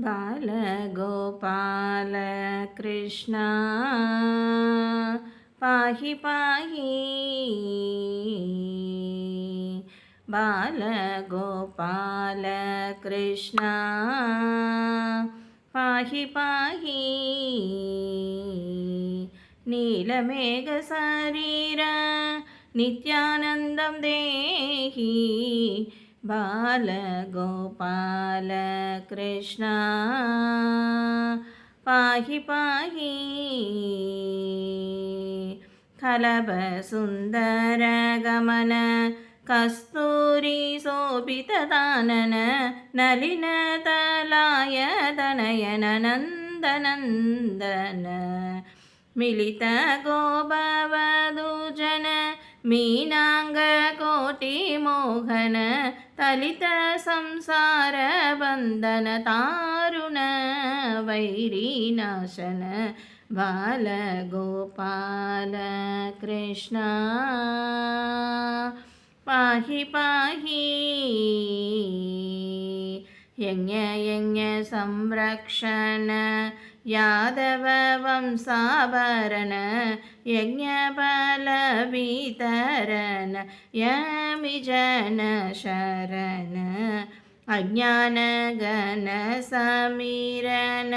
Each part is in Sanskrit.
बालगोपाल कृष्ण पाहि पाहि बालगोपाल कृष्ण पाहि पाहि नीलमेघशरीर नित्यानन्दं देहि बालगोपाल कृष्ण पाहि पाहि कलभसुन्दरगमन कस्तूरी शोभितदानन नलिनतलायतनयन नन्दनन्दन मिलितगोपवधूजन मीनाङ्गकोटिमोहन तलितसंसारबन्धन तारुण वैरीनाशन बालगोपाल कृष्ण पाहि पाहि यज्ञ संरक्षण यादव वंशाभरण यज्ञबलवितरण यमिजन शरण अज्ञानगण समीरण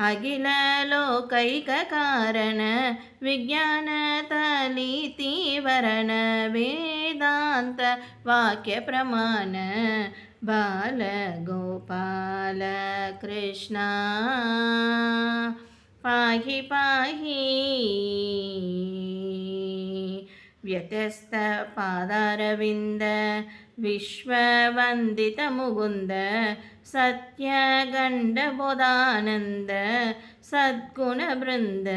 अखिललोकैककारण विज्ञानतलितिवरण वेदान्त वाक्यप्रमाण बालगोपाल कृष्ण पाहि पाहि व्यत्यस्तपादारविन्द विश्ववन्दितमुकुन्द सत्यगण्डबोधानन्द सद्गुणवृन्द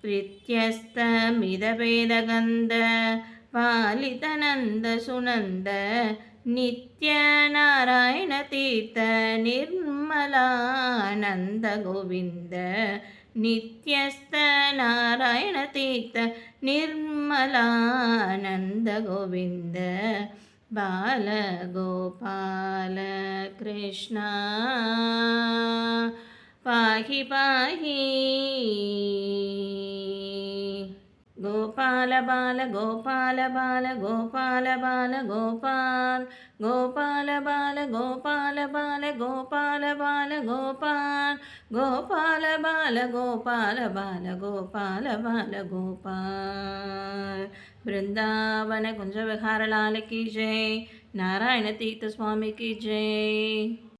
प्रीत्यस्तमिदभेदगन्ध पालितनन्द सुनन्द नित्यनारायणतीर्थ निर्मलानन्द गोविन्द नित्यस्थ नारायणतीर्थ निर्मलानन्द गोविन्द बालगोपाल कृष्ण पाहि पाहि गोपाल बाल गोपाल बाल गोपाल बाल गोपाल गोपाल बाल गोपाल बाल गोपाल बाल गोपाल गोपाल बाल गोपाल बाल गोपाल बाल गोपाल वृंदावन कुंज विहार लाल की जय। नारायण तीर्थ स्वामी की जय।